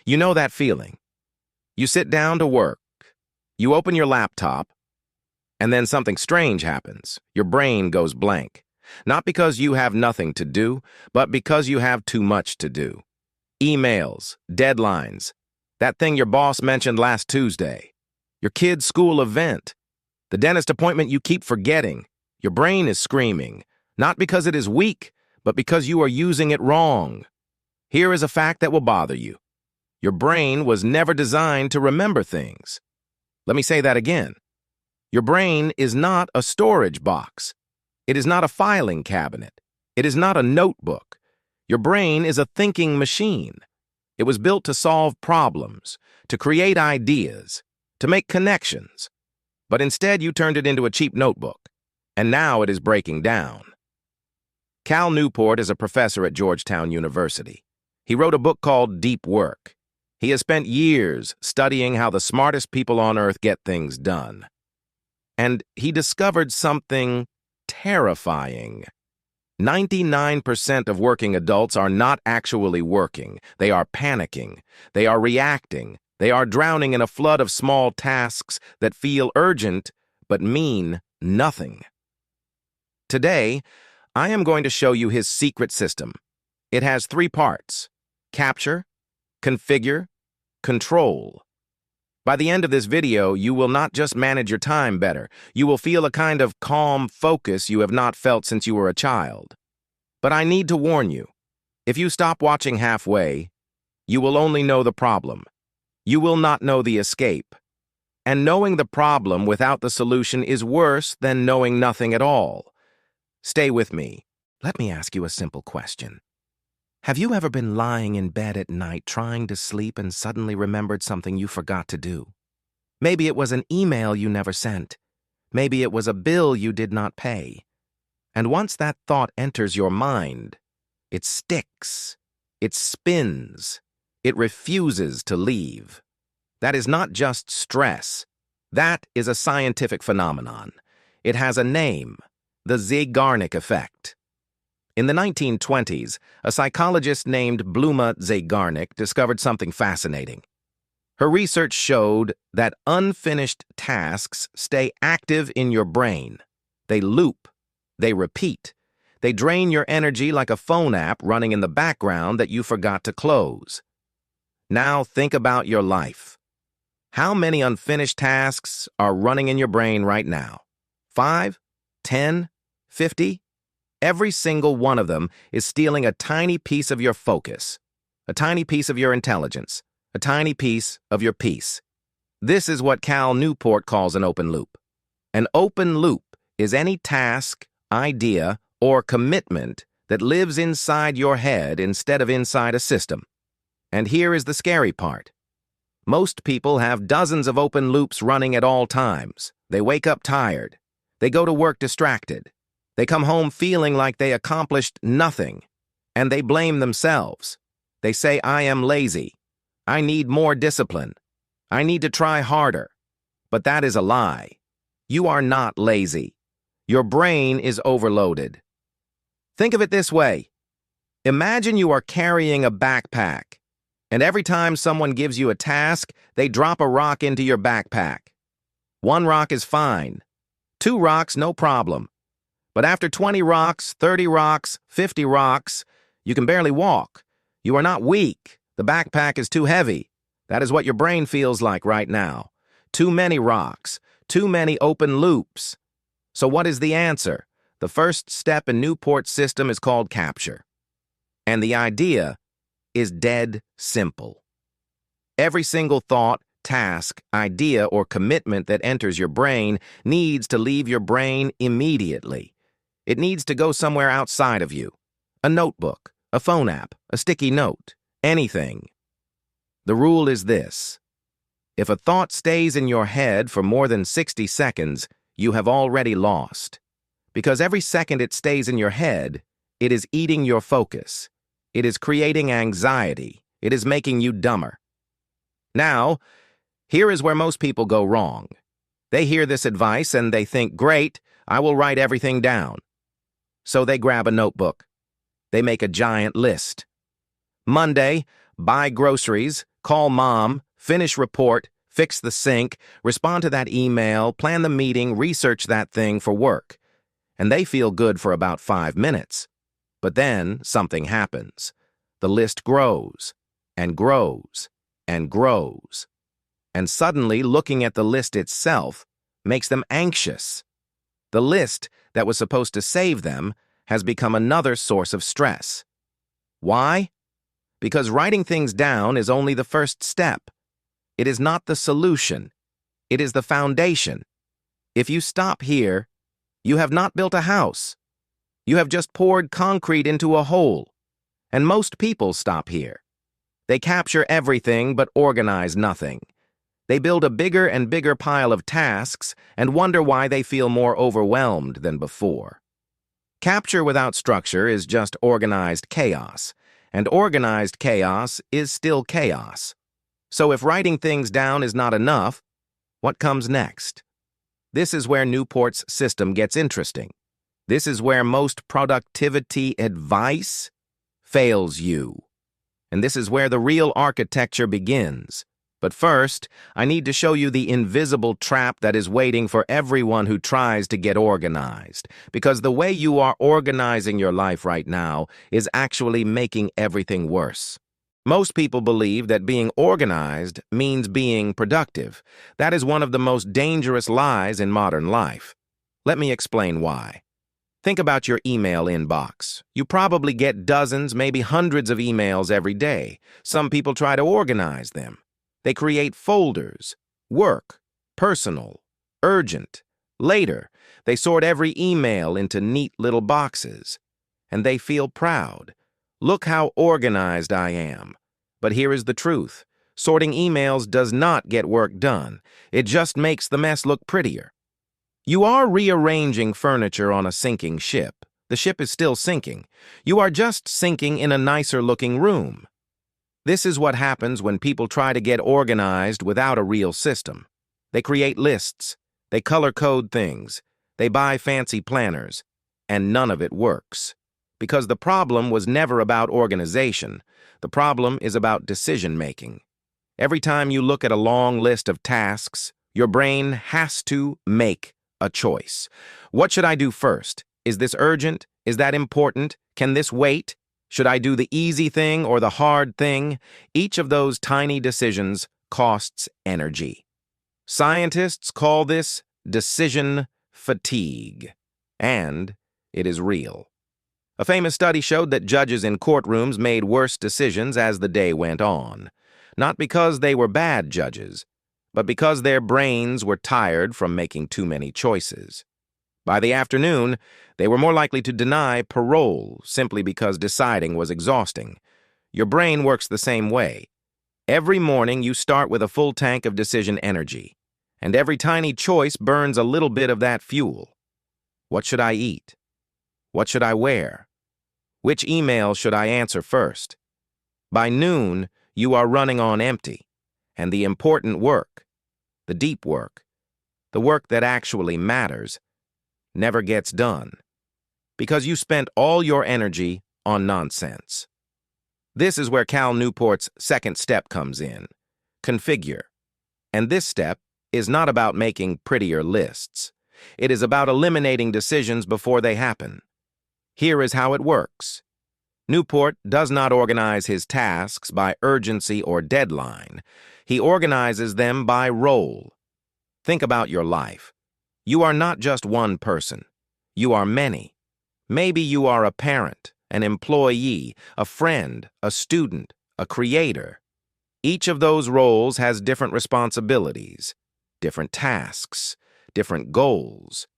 You know that feeling. You sit down to work, you open your laptop, and then something strange happens. Your brain goes blank. Not because you have nothing to do, but because you have too much to do. Emails, deadlines, that thing your boss mentioned last Tuesday, your kid's school event, the dentist appointment you keep forgetting. Your brain is screaming, not because it is weak, but because you are using it wrong. Here is a fact that will bother you. Your brain was never designed to remember things. Let me say that again. Your brain is not a storage box. It is not a filing cabinet. It is not a notebook. Your brain is a thinking machine. It was built to solve problems, to create ideas, to make connections. But instead you turned it into a cheap notebook, and now it is breaking down. Cal Newport is a professor at Georgetown University. He wrote a book called DeepWork. He has spent years studying how the smartest people on Earth get things done. And he discovered something terrifying. 99% of working adults are not actually working. They are panicking. They are reacting. They are drowning in a flood of small tasks that feel urgent but mean nothing. Today, I am going to show you his secret system. It has 3 parts: capture, configure, control. By the end of this video, you will not just manage your time better, you will feel a kind of calm focus you have not felt since you were a child. But I need to warn you, if you stop watching halfway, you will only know the problem. You will not know the escape. And knowing the problem without the solution is worse than knowing nothing at all. Stay with me. Let me ask you a simple question. Have you ever been lying in bed at night trying to sleep and suddenly remembered something you forgot to do? Maybe it was an email you never sent. Maybe it was a bill you did not pay. And once that thought enters your mind, it sticks, it spins, it refuses to leave. That is not just stress. That is a scientific phenomenon. It has a name, the Zeigarnik Effect. In the 1920s, a psychologist named Bluma Zeigarnik discovered something fascinating. Her research showed that unfinished tasks stay active in your brain. They loop, they repeat, they drain your energy like a phone app running in the background that you forgot to close. Now think about your life. How many unfinished tasks are running in your brain right now? 5, 10, 50? Every single one of them is stealing a tiny piece of your focus, a tiny piece of your intelligence, a tiny piece of your peace. This is what Cal Newport calls an open loop. An open loop is any task, idea, or commitment that lives inside your head instead of inside a system. And here is the scary part. Most people have dozens of open loops running at all times. They wake up tired. They go to work distracted. They come home feeling like they accomplished nothing, and they blame themselves. They say, I am lazy. I need more discipline. I need to try harder. But that is a lie. You are not lazy. Your brain is overloaded. Think of it this way. Imagine you are carrying a backpack, and every time someone gives you a task, they drop a rock into your backpack. 1 rock is fine. 2 rocks, no problem. But after 20 rocks, 30 rocks, 50 rocks, you can barely walk. You are not weak. The backpack is too heavy. That is what your brain feels like right now. Too many rocks, too many open loops. So what is the answer? The first step in Newport's system is called capture. And the idea is dead simple. Every single thought, task, idea, or commitment that enters your brain needs to leave your brain immediately. It needs to go somewhere outside of you. A notebook, a phone app, a sticky note, anything. The rule is this. If a thought stays in your head for more than 60 seconds, you have already lost. Because every second it stays in your head, it is eating your focus. It is creating anxiety. It is making you dumber. Now, here is where most people go wrong. They hear this advice and they think, great, I will write everything down. So they grab a notebook. They make a giant list. Monday, buy groceries. Call mom, finish report, fix the sink, respond to that email, plan the meeting, research that thing for work. And they feel good for about 5 minutes. But then something happens. The list grows and grows and grows. And suddenly looking at the list itself makes them anxious. The list that was supposed to save them has become another source of stress. Why? Because writing things down is only the first step. It is not the solution. It is the foundation. If you stop here, you have not built a house. You have just poured concrete into a hole. And most people stop here. They capture everything but organize nothing. They build a bigger and bigger pile of tasks and wonder why they feel more overwhelmed than before. Capture without structure is just organized chaos, and organized chaos is still chaos. So if writing things down is not enough, what comes next? This is where Newport's system gets interesting. This is where most productivity advice fails you. And this is where the real architecture begins. But first, I need to show you the invisible trap that is waiting for everyone who tries to get organized. Because the way you are organizing your life right now is actually making everything worse. Most people believe that being organized means being productive. That is one of the most dangerous lies in modern life. Let me explain why. Think about your email inbox. You probably get dozens, maybe hundreds of emails every day. Some people try to organize them. They create folders, work, personal, urgent. Later, they sort every email into neat little boxes. And they feel proud. Look how organized I am. But here is the truth. Sorting emails does not get work done. It just makes the mess look prettier. You are rearranging furniture on a sinking ship. The ship is still sinking. You are just sinking in a nicer-looking room. This is what happens when people try to get organized without a real system. They create lists, they color-code things, they buy fancy planners, and none of it works. Because the problem was never about organization. The problem is about decision-making. Every time you look at a long list of tasks, your brain has to make a choice. What should I do first? Is this urgent? Is that important? Can this wait? Should I do the easy thing or the hard thing? Each of those tiny decisions costs energy. Scientists call this decision fatigue. And it is real. A famous study showed that judges in courtrooms made worse decisions as the day went on. Not because they were bad judges, but because their brains were tired from making too many choices. By the afternoon, they were more likely to deny parole simply because deciding was exhausting. Your brain works the same way. Every morning you start with a full tank of decision energy, and every tiny choice burns a little bit of that fuel. What should I eat? What should I wear? Which email should I answer first? By noon, you are running on empty, and the important work, the deep work, the work that actually matters, never gets done, because you spent all your energy on nonsense. This is where Cal Newport's second step comes in, configure. And this step is not about making prettier lists. It is about eliminating decisions before they happen. Here is how it works. Newport does not organize his tasks by urgency or deadline. He organizes them by role. Think about your life. You are not just one person. You are many. Maybe you are a parent, an employee, a friend, a student, a creator. Each of those roles has different responsibilities, different tasks, different goals.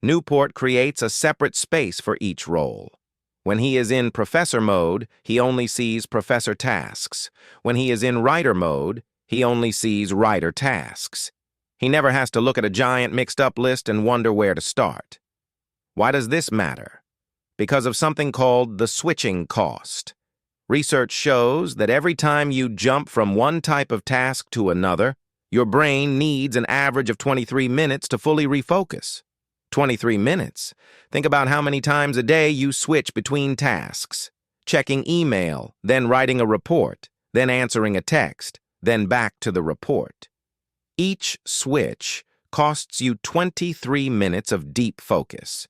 Newport creates a separate space for each role. When he is in professor mode, he only sees professor tasks. When he is in writer mode, he only sees writer tasks. He never has to look at a giant mixed-up list and wonder where to start. Why does this matter? Because of something called the switching cost. Research shows that every time you jump from one type of task to another, your brain needs an average of 23 minutes to fully refocus. 23 minutes. Think about how many times a day you switch between tasks. Checking email, then writing a report, then answering a text, then back to the report. Each switch costs you 23 minutes of deep focus.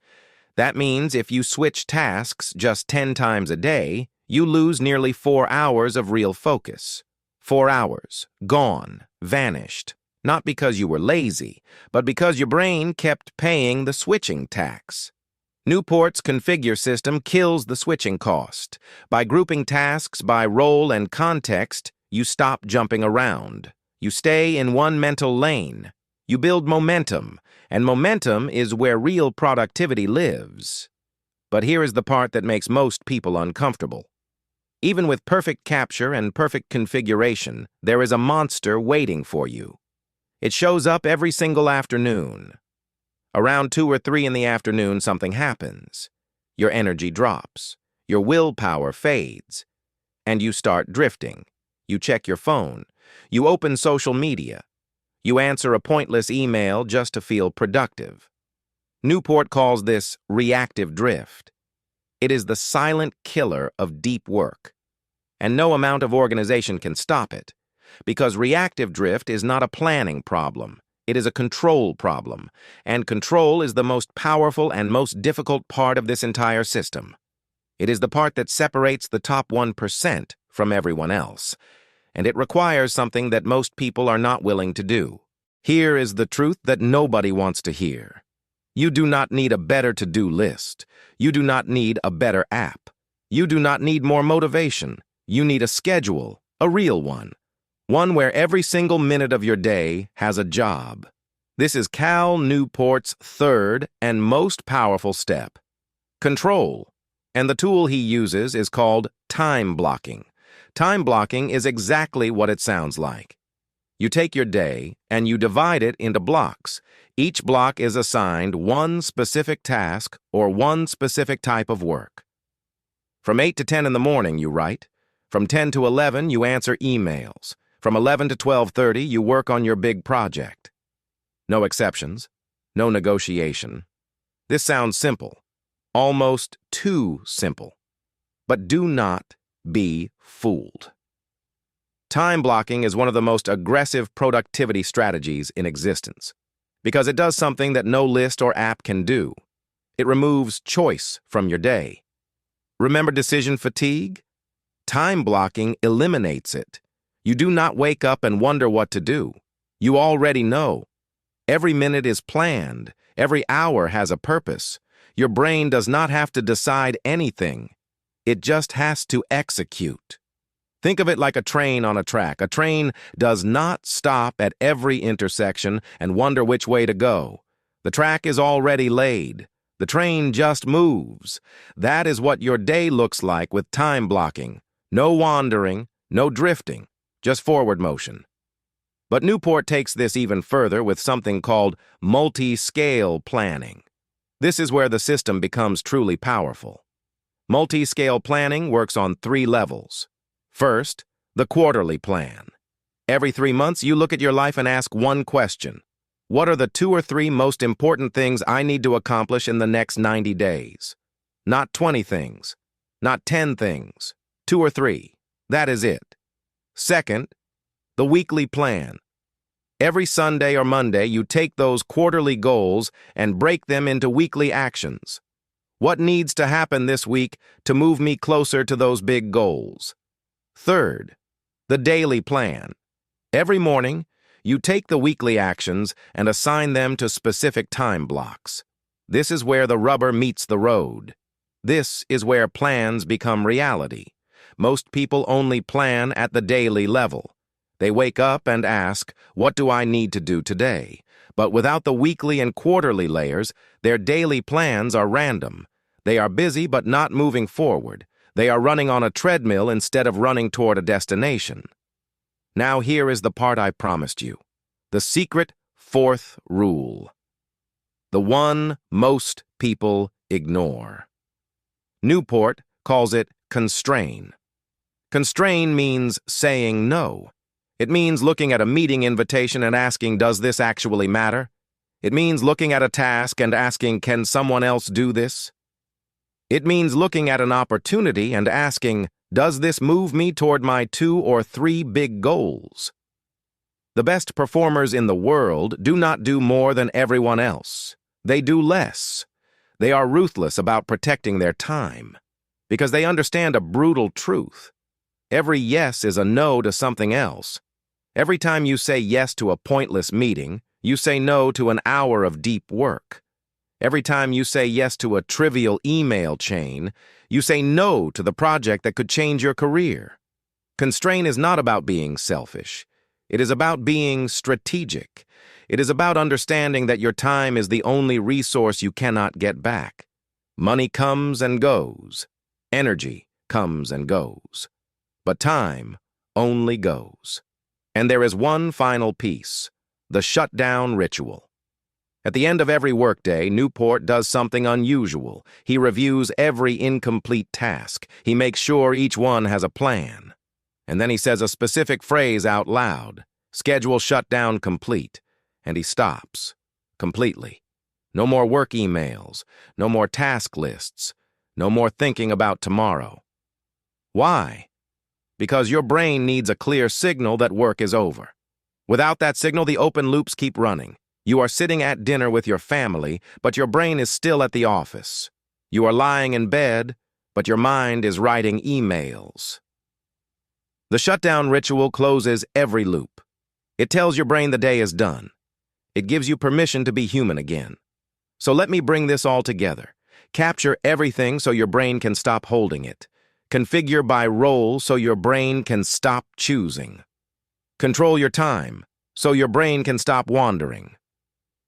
That means if you switch tasks just 10 times a day, you lose nearly 4 hours of real focus. 4 hours, gone, vanished. Not because you were lazy, but because your brain kept paying the switching tax. Newport's configure system kills the switching cost. By grouping tasks by role and context, you stop jumping around. You stay in one mental lane. You build momentum, and momentum is where real productivity lives. But here is the part that makes most people uncomfortable. Even with perfect capture and perfect configuration, there is a monster waiting for you. It shows up every single afternoon. Around 2 or 3 in the afternoon, something happens. Your energy drops. Your willpower fades. And you start drifting. You check your phone. You open social media. You answer a pointless email just to feel productive. Newport calls this reactive drift. It is the silent killer of deep work. And no amount of organization can stop it. Because reactive drift is not a planning problem. It is a control problem. And control is the most powerful and most difficult part of this entire system. It is the part that separates the top 1% from everyone else. And it requires something that most people are not willing to do. Here is the truth that nobody wants to hear. You do not need a better to-do list. You do not need a better app. You do not need more motivation. You need a schedule, a real one. One where every single minute of your day has a job. This is Cal Newport's third and most powerful step. Control. And the tool he uses is called time blocking. Time blocking is exactly what it sounds like. You take your day and you divide it into blocks. Each block is assigned one specific task or one specific type of work. From 8 to 10 in the morning, you write. From 10 to 11, you answer emails. From 11 to 12:30, you work on your big project. No exceptions, no negotiation. This sounds simple, almost too simple. But do not be fooled. Time blocking is one of the most aggressive productivity strategies in existence because it does something that no list or app can do. It removes choice from your day. Remember decision fatigue? Time blocking eliminates it. You do not wake up and wonder what to do. You already know. Every minute is planned. Every hour has a purpose. Your brain does not have to decide anything. It just has to execute. Think of it like a train on a track. A train does not stop at every intersection and wonder which way to go. The track is already laid. The train just moves. That is what your day looks like with time blocking. No wandering, no drifting. Just forward motion. But Newport takes this even further with something called multiscale planning. This is where the system becomes truly powerful. Multiscale planning works on 3 levels. First, the quarterly plan. Every 3 months, you look at your life and ask one question. What are the 2 or 3 most important things I need to accomplish in the next 90 days? Not 20 things, not 10 things, 2 or 3. That is it. Second, the weekly plan. Every Sunday or Monday, you take those quarterly goals and break them into weekly actions. What needs to happen this week to move me closer to those big goals? Third, the daily plan. Every morning, you take the weekly actions and assign them to specific time blocks. This is where the rubber meets the road. This is where plans become reality. Most people only plan at the daily level. They wake up and ask, what do I need to do today? But without the weekly and quarterly layers, their daily plans are random. They are busy but not moving forward. They are running on a treadmill instead of running toward a destination. Now here is the part I promised you. The secret 4th rule. The one most people ignore. Newport calls it constrain. Constrain means saying no. It means looking at a meeting invitation and asking, does this actually matter? It means looking at a task and asking, can someone else do this? It means looking at an opportunity and asking, does this move me toward my 2 or 3 big goals? The best performers in the world do not do more than everyone else. They do less. They are ruthless about protecting their time because they understand a brutal truth. Every yes is a no to something else. Every time you say yes to a pointless meeting, you say no to an hour of deep work. Every time you say yes to a trivial email chain, you say no to the project that could change your career. Constrain is not about being selfish. It is about being strategic. It is about understanding that your time is the only resource you cannot get back. Money comes and goes. Energy comes and goes. But time only goes. And there is one final piece, the Shutdown Ritual. At the end of every workday, Newport does something unusual. He reviews every incomplete task. He makes sure each one has a plan. And then he says a specific phrase out loud, schedule shutdown complete, and he stops, completely. No more work emails, no more task lists, no more thinking about tomorrow. Why? Because your brain needs a clear signal that work is over. Without that signal, the open loops keep running. You are sitting at dinner with your family, but your brain is still at the office. You are lying in bed, but your mind is writing emails. The shutdown ritual closes every loop. It tells your brain the day is done. It gives you permission to be human again. So let me bring this all together. Capture everything so your brain can stop holding it. Configure by role so your brain can stop choosing. Control your time so your brain can stop wandering.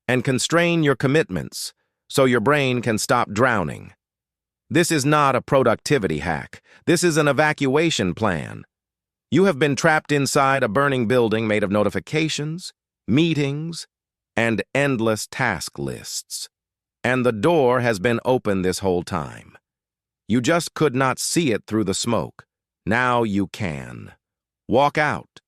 And constrain your commitments so your brain can stop drowning. This is not a productivity hack. This is an evacuation plan. You have been trapped inside a burning building made of notifications, meetings, and endless task lists. And the door has been open this whole time. You just could not see it through the smoke. Now you can. Walk out.